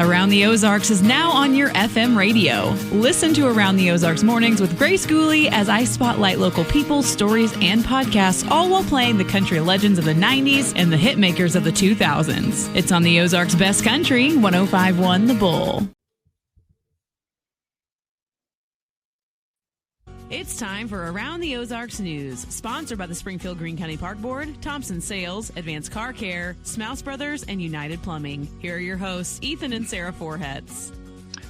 Around the Ozarks is now on your FM radio. Listen to Around the Ozarks mornings with Grace Gooley as I spotlight local people, stories, and podcasts, all while playing the country legends of the 90s and the hit makers of the 2000s. It's on the Ozarks' best country, 105.1 The Bull. It's time for Around the Ozarks News, sponsored by the Springfield Greene County Park Board, Thompson Sales, Advanced Car Care, Smouse Brothers, and United Plumbing. Here are your hosts, Ethan and Sarah Foreheads.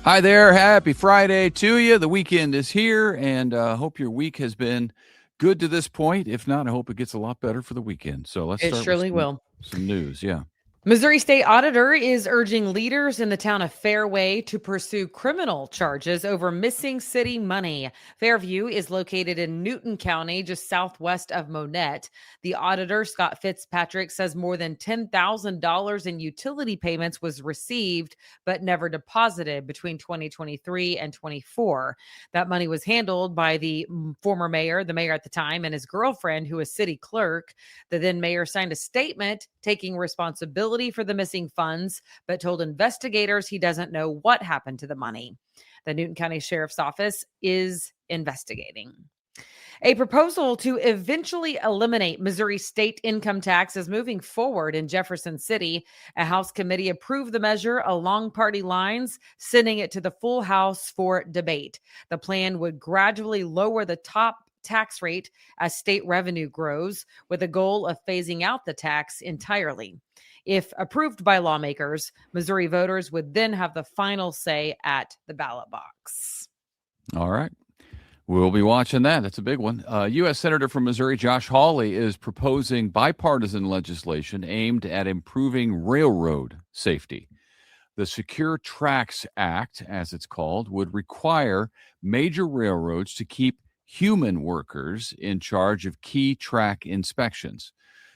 Hi there. Happy Friday to you. The weekend is here, and I hope your week has been good to this point. If not, I hope it gets a lot better for the weekend. So let's start with some news. Yeah. Missouri State Auditor is urging leaders in the town of Fairway to pursue criminal charges over missing city money. Fairview is located in Newton County, just southwest of Monette. The auditor, Scott Fitzpatrick, says more than $10,000 in utility payments was received but never deposited between 2023 and 24. That money was handled by the former mayor, the mayor at the time, and his girlfriend, who is city clerk. The then mayor signed a statement taking responsibility for the missing funds, but told investigators he doesn't know what happened to the money. The Newton County Sheriff's Office is investigating. A proposal to eventually eliminate Missouri state income tax is moving forward in Jefferson City. A House committee approved the measure along party lines, sending it to the full House for debate. The plan would gradually lower the top tax rate as state revenue grows, with a goal of phasing out the tax entirely. If approved by lawmakers, Missouri voters would then have the final say at the ballot box. All right. We'll be watching that. That's a big one. U.S. Senator from Missouri, Josh Hawley, is proposing bipartisan legislation aimed at improving railroad safety. The Secure Tracks Act, as it's called, would require major railroads to keep human workers in charge of key track inspections.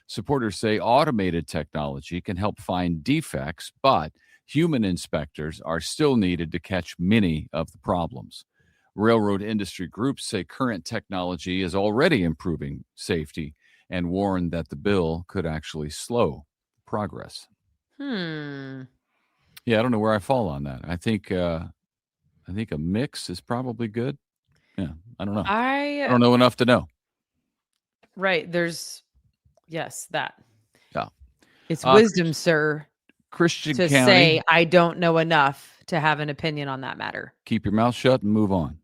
Supporters say automated technology can help find defects, but human inspectors are still needed to catch many of the problems. Railroad industry groups say current technology is already improving safety and warn that the bill could actually slow progress. Yeah, I don't know where I fall on that. I think a mix is probably good. Yeah, I don't know. I don't know enough to know. Right. Yes, that. Yeah. It's wisdom, sir. Christian to County. Say, I don't know enough to have an opinion on that matter. Keep your mouth shut and move on.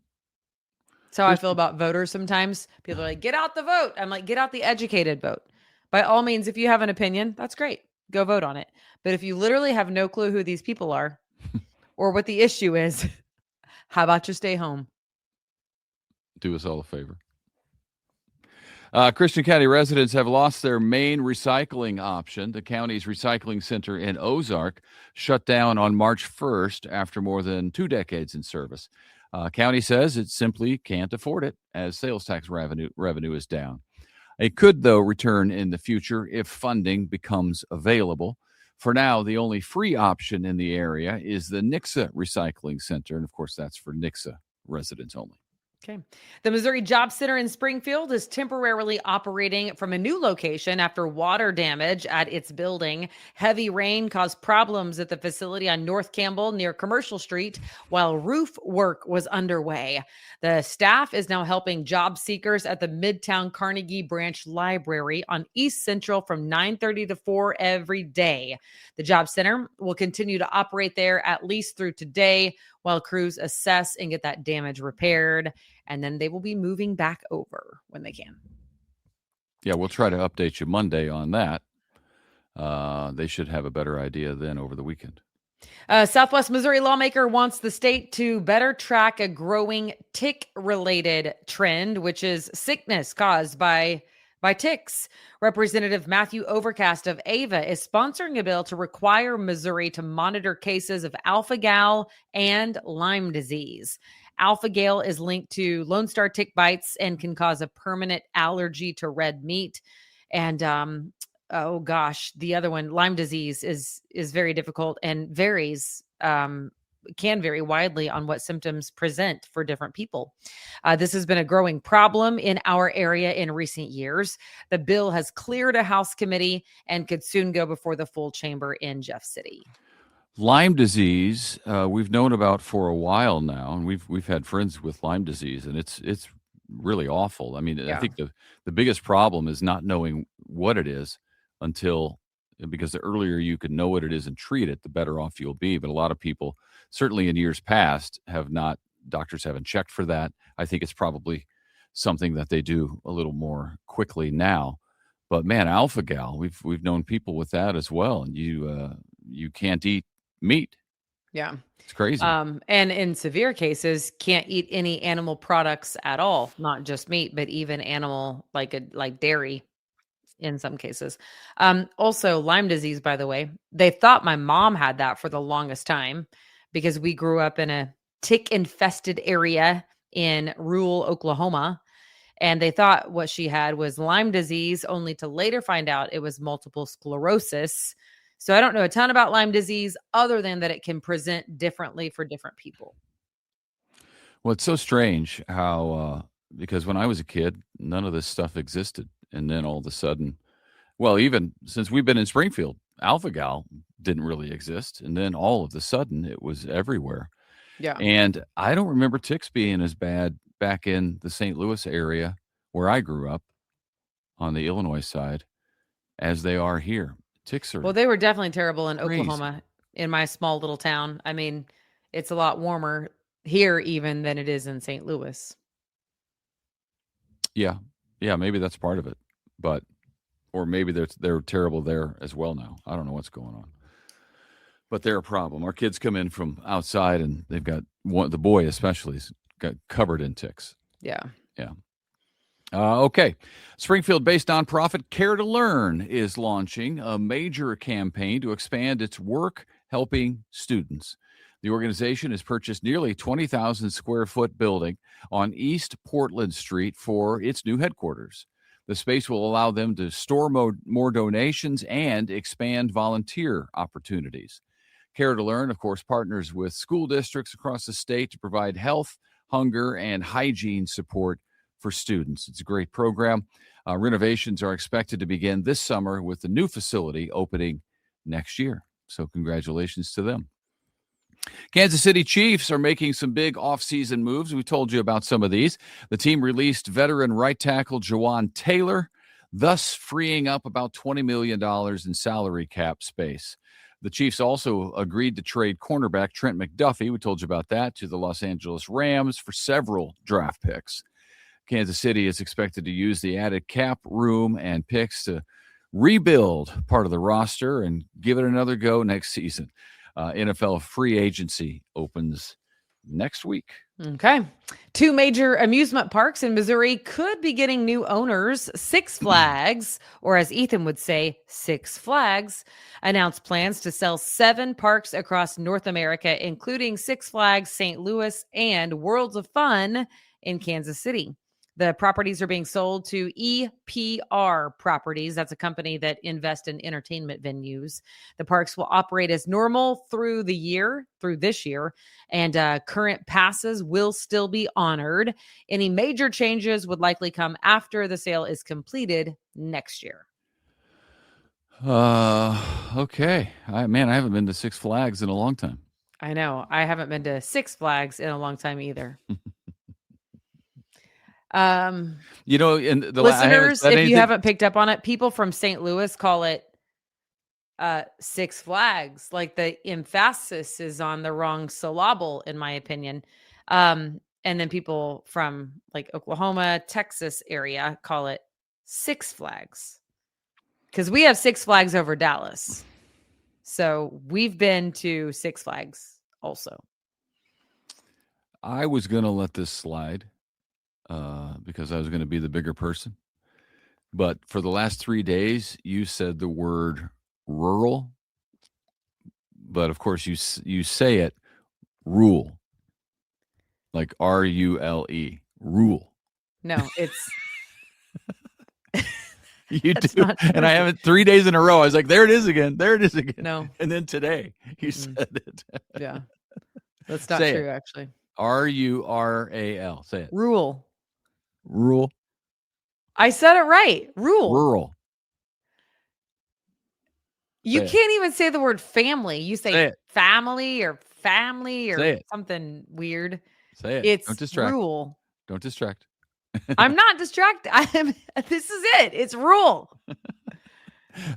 That's how I feel about voters sometimes. People are like, get out the vote. I'm like, get out the educated vote. By all means, if you have an opinion, that's great. Go vote on it. But if you literally have no clue who these people are or what the issue is, how about you stay home? Do us all a favor. Christian County residents have lost their main recycling option. The county's recycling center in Ozarks shut down on March 1st after more than 2 decades in service. County says it simply can't afford it as sales tax revenue is down. It could, though, return in the future if funding becomes available. For now, the only free option in the area is the Nixa Recycling Center. And, of course, that's for Nixa residents only. Okay. The Missouri Job Center in Springfield is temporarily operating from a new location after water damage at its building. Heavy rain caused problems at the facility on North Campbell near Commercial Street while roof work was underway. The staff is now helping job seekers at the Midtown Carnegie Branch Library on East Central from 9:30 to 4 every day. The Job Center will continue to operate there at least through today while crews assess and get that damage repaired. And then they will be moving back over when they can. Yeah, we'll try to update you Monday on that. They should have a better idea then over the weekend. Southwest Missouri lawmaker wants the state to better track a growing tick-related trend, which is sickness caused by ticks. Representative Matthew Overcast of Ava is sponsoring a bill to require Missouri to monitor cases of alpha-gal and Lyme disease. Alpha-gal is linked to Lone Star tick bites and can cause a permanent allergy to red meat. And the other one, Lyme disease, is very difficult and can vary widely on what symptoms present for different people. This has been a growing problem in our area in recent years. The bill has cleared a House committee and could soon go before the full chamber in Jeff City. Lyme disease, we've known about for a while now, and we've had friends with Lyme disease, and it's really awful. I mean, I Yeah. think the biggest problem is not knowing what it is until because the earlier you can know what it is and treat it, the better off you'll be. But a lot of people, certainly in years past, have not doctors haven't checked for that. I think it's probably something that they do a little more quickly now. But man, alpha gal, we've known people with that as well, and you can't eat meat. Yeah. It's crazy. And in severe cases, can't eat any animal products at all, not just meat, but even animal like dairy in some cases. Also Lyme disease, by the way, they thought my mom had that for the longest time because we grew up in a tick infested area in rural Oklahoma. And they thought what she had was Lyme disease, only to later find out it was multiple sclerosis. So I don't know a ton about Lyme disease other than that it can present differently for different people. Well, it's so strange how because when I was a kid, none of this stuff existed, and then all of a sudden, well, even since we've been in Springfield, alpha gal didn't really exist, and then all of a sudden, it was everywhere. Yeah. And I don't remember ticks being as bad back in the St. Louis area where I grew up on the Illinois side as they are here. Ticks Well, are they were definitely terrible in crazy. Oklahoma, in my small little town. I mean, it's a lot warmer here even than it is in St. Louis. Yeah. Yeah, maybe that's part of it. But or maybe they're terrible there as well now. I don't know what's going on. But they're a problem. Our kids come in from outside and they've got the boy especially has got covered in ticks. Yeah. Yeah. Okay. Springfield based nonprofit Care to Learn is launching a major campaign to expand its work helping students. The organization has purchased nearly 20,000 square foot building on East Portland Street for its new headquarters. The space will allow them to store more donations and expand volunteer opportunities. Care to Learn, of course, partners with school districts across the state to provide health, hunger, and hygiene support for students. It's a great program. Renovations are expected to begin this summer with the new facility opening next year. So congratulations to them. Kansas City Chiefs are making some big offseason moves. We told you about some of these. The team released veteran right tackle Jawan Taylor, thus freeing up about $20 million in salary cap space. The Chiefs also agreed to trade cornerback Trent McDuffie, we told you about that, to the Los Angeles Rams for several draft picks. Kansas City is expected to use the added cap room and picks to rebuild part of the roster and give it another go next season. NFL free agency opens next week. Okay. 2 major amusement parks in Missouri could be getting new owners. Six Flags, or as Ethan would say, Six Flags, announced plans to sell 7 parks across North America, including Six Flags St. Louis and Worlds of Fun in Kansas City. The properties are being sold to EPR Properties. That's a company that invests in entertainment venues. The parks will operate as normal through this year, and current passes will still be honored. Any major changes would likely come after the sale is completed next year. Okay. I haven't been to Six Flags in a long time. I know. I haven't been to Six Flags in a long time either. In the Listeners, if you haven't picked up on it, people from St. Louis call it Six Flags. Like the emphasis is on the wrong syllable, in my opinion. And then people from like Oklahoma, Texas area call it Six Flags because we have Six Flags over Dallas. So we've been to Six Flags also. I was going to let this slide because I was going to be the bigger person. But for the last 3 days, you said the word rural. But of course, you say it rule. Like RULE. Rule. No, it's... You do. And I haven't 3 days in a row. I was like, there it is again. There it is again. No. And then today, you said it. Yeah. That's not Say true, it. actually. RURAL. Say it. Rule. Rule. I said it right. Rule. Rural. You Say it. can't even say the word family. You Say say it. family or Say it. something weird. Say it. Don't It's distract. rule. Don't distract. I'm not distracted. This is it. It's rule.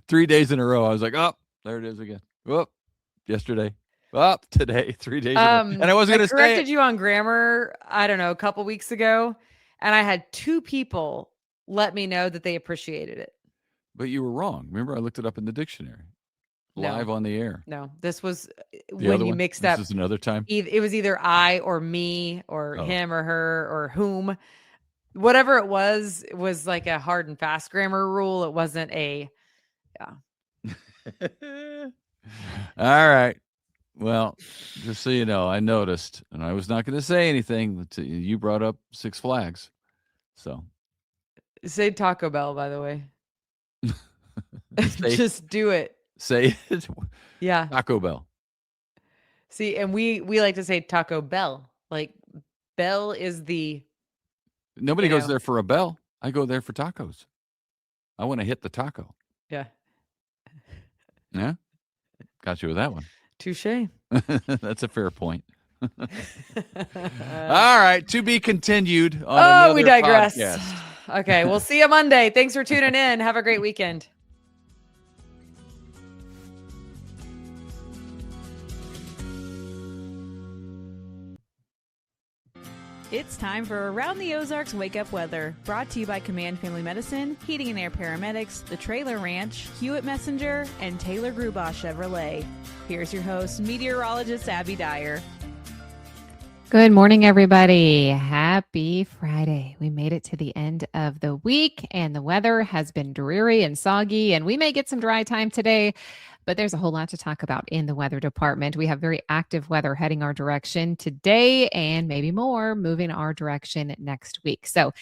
3 days in a row. I was like, oh, there it is again. Oh, yesterday. Oh, today. 3 days in a row. And I wasn't going to say corrected it. you on grammar, I don't know, a couple weeks ago, and I had 2 people let me know that they appreciated it. But you were wrong. Remember, I looked it up in the dictionary. Live on the air. No, this was The when other you one? mixed This up. is another time? It was either I or me or him or her or whom. Whatever it was like a hard and fast grammar rule. It wasn't a, yeah. All right. Well, just so you know, I noticed, and I was not going to say anything until you brought up Six Flags. So Say Taco Bell, by the way. say, Just do it. say it. Yeah. Taco Bell. See, and we like to say Taco Bell. Like Bell is the. Nobody goes there for a bell. I go there for tacos. I want to hit the taco. Yeah. Yeah. Got you with that one. Touche. That's a fair point. All right. To be continued on another we digress. podcast. Okay. We'll see you Monday. Thanks for tuning in. Have a great weekend. It's time for Around the Ozarks Wake Up Weather, brought to you by Command Family Medicine, Heating and Air Paramedics, The Trailer Ranch, Hewitt Messenger, and Taylor Grubaugh Chevrolet. Here's your host, meteorologist Abby Dyer. Good morning, everybody. Happy Friday. We made it to the end of the week, and the weather has been dreary and soggy, and we may get some dry time today, but there's a whole lot to talk about in the weather department. We have very active weather heading our direction today and maybe more moving our direction next week. So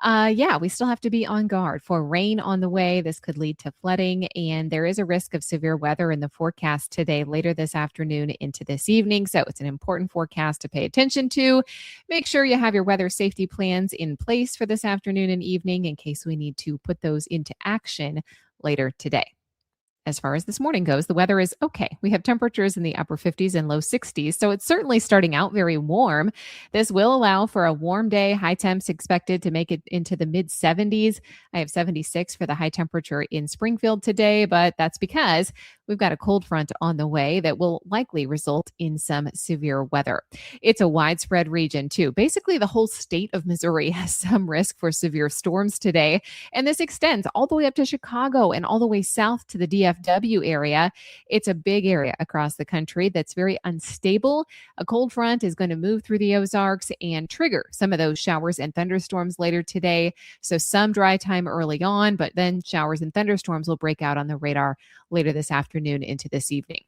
we still have to be on guard for rain on the way. This could lead to flooding, and there is a risk of severe weather in the forecast today, later this afternoon into this evening. So it's an important forecast to pay attention to. Make sure you have your weather safety plans in place for this afternoon and evening in case we need to put those into action later today. As far as this morning goes, the weather is okay. We have temperatures in the upper 50s and low 60s, so it's certainly starting out very warm. This will allow for a warm day. High temps expected to make it into the mid 70s. I have 76 for the high temperature in Springfield today, but that's because we've got a cold front on the way that will likely result in some severe weather. It's a widespread region too. Basically, the whole state of Missouri has some risk for severe storms today, and this extends all the way up to Chicago and all the way south to the DFW area. It's a big area across the country that's very unstable. A cold front is going to move through the Ozarks and trigger some of those showers and thunderstorms later today. So some dry time early on, but then showers and thunderstorms will break out on the radar later this afternoon into this evening.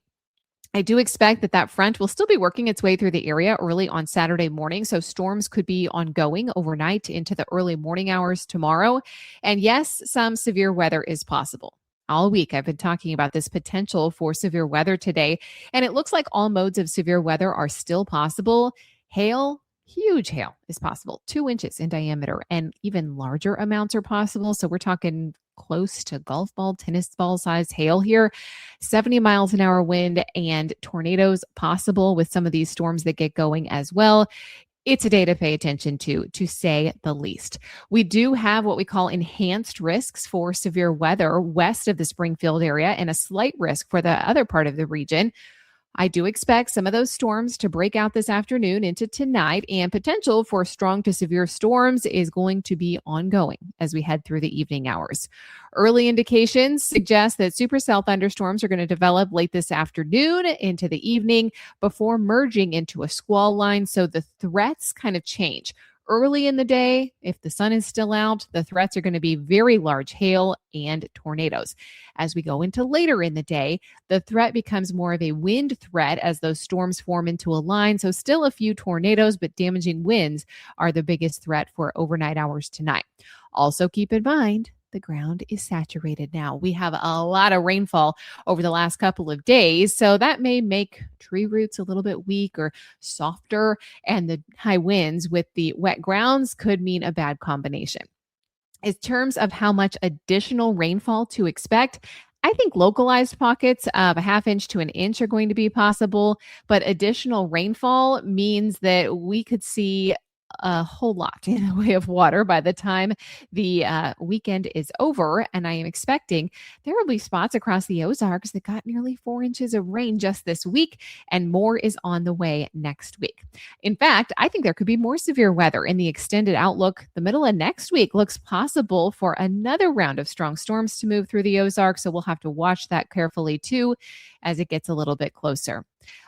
I do expect that front will still be working its way through the area early on Saturday morning, so storms could be ongoing overnight into the early morning hours tomorrow. And yes, some severe weather is possible. All week, I've been talking about this potential for severe weather today, and it looks like all modes of severe weather are still possible. Hail, huge hail is possible, 2 inches in diameter, and even larger amounts are possible. So we're talking close to golf ball, tennis ball size hail here, 70 miles an hour wind, and tornadoes possible with some of these storms that get going as well. It's a day to pay attention to say the least. We do have what we call enhanced risks for severe weather west of the Springfield area and a slight risk for the other part of the region. I do expect some of those storms to break out this afternoon into tonight, and potential for strong to severe storms is going to be ongoing as we head through the evening hours. Early indications suggest that supercell thunderstorms are going to develop late this afternoon into the evening before merging into a squall line, so the threats kind of change. Early in the day, if the sun is still out, the threats are going to be very large hail and tornadoes. As we go into later in the day, the threat becomes more of a wind threat as those storms form into a line. So still a few tornadoes, but damaging winds are the biggest threat for overnight hours tonight. Also keep in mind, the ground is saturated now. We have a lot of rainfall over the last couple of days, so that may make tree roots a little bit weak or softer, and the high winds with the wet grounds could mean a bad combination. In terms of how much additional rainfall to expect, I think localized pockets of a half inch to an inch are going to be possible, but additional rainfall means that we could see a whole lot in the way of water by the time the weekend is over. And I am expecting there will be spots across the Ozarks that got nearly 4 inches of rain just this week, and more is on the way next week. In fact, I think there could be more severe weather in the extended outlook. The middle of next week looks possible for another round of strong storms to move through the Ozarks. So we'll have to watch that carefully too as it gets a little bit closer.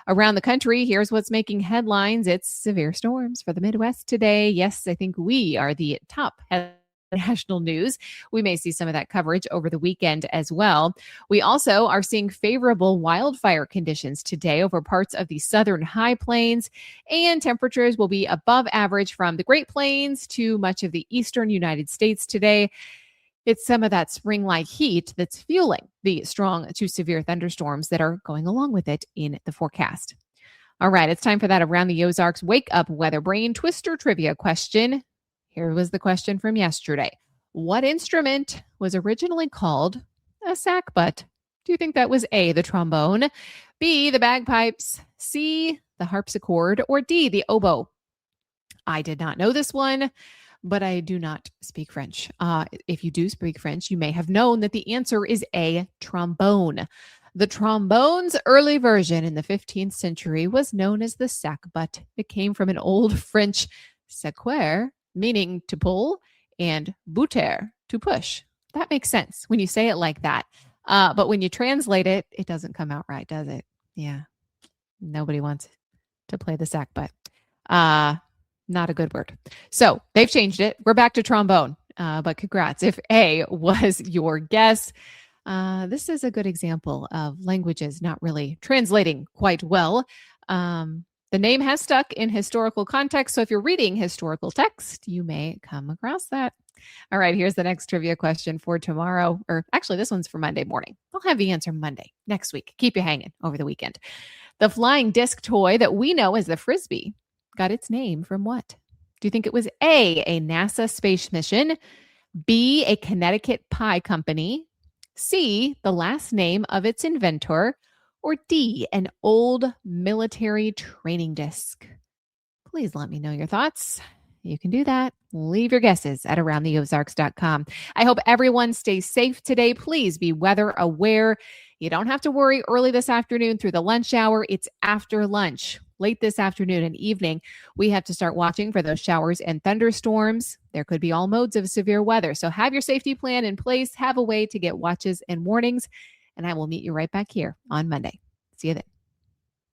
Around the country, here's what's making headlines. It's severe storms for the Midwest today. Yes, I think we are the top national news. We may see some of that coverage over the weekend as well. We also are seeing favorable wildfire conditions today over parts of the southern high plains, and temperatures will be above average from the Great Plains to much of the eastern United States today. It's some of that spring-like heat that's fueling the strong to severe thunderstorms that are going along with it in the forecast. All right, it's time for that Around the Ozarks Wake Up Weather Brain Twister Trivia question. Here was the question from yesterday. What instrument was originally called a sackbut? Do you think that was A, the trombone, B, the bagpipes, C, the harpsichord, or D, the oboe? I did not know this one, but I do not speak French. If you do speak French, you may have known that the answer is A, trombone. The trombone's early version in the 15th century was known as the sackbut. It came from an old French saquer, meaning to pull, and buter, to push. That makes sense when you say it like that. But when you translate it, it doesn't come out right, does it? Yeah. Nobody wants to play the sackbut. Not a good word. So they've changed it. We're back to trombone. But congrats. If A was your guess, this is a good example of languages not really translating quite well. The name has stuck in historical context. So if you're reading historical text, you may come across that. All right, here's the next trivia question for tomorrow. Or actually, this one's for Monday morning. I'll have the answer Monday next week. Keep you hanging over the weekend. The flying disc toy that we know as the Frisbee got its name from what? Do you think it was A, NASA space mission, B, a Connecticut pie company, C, the last name of its inventor, or D, an old military training disc? Please let me know your thoughts. You can do that. Leave your guesses at aroundtheozarks.com. I hope everyone stays safe today. Please be weather aware. You don't have to worry early this afternoon through the lunch hour. It's after lunch. Late this afternoon and evening, we have to start watching for those showers and thunderstorms. There could be all modes of severe weather. So have your safety plan in place. Have a way to get watches and warnings. And I will meet you right back here on Monday. See you then.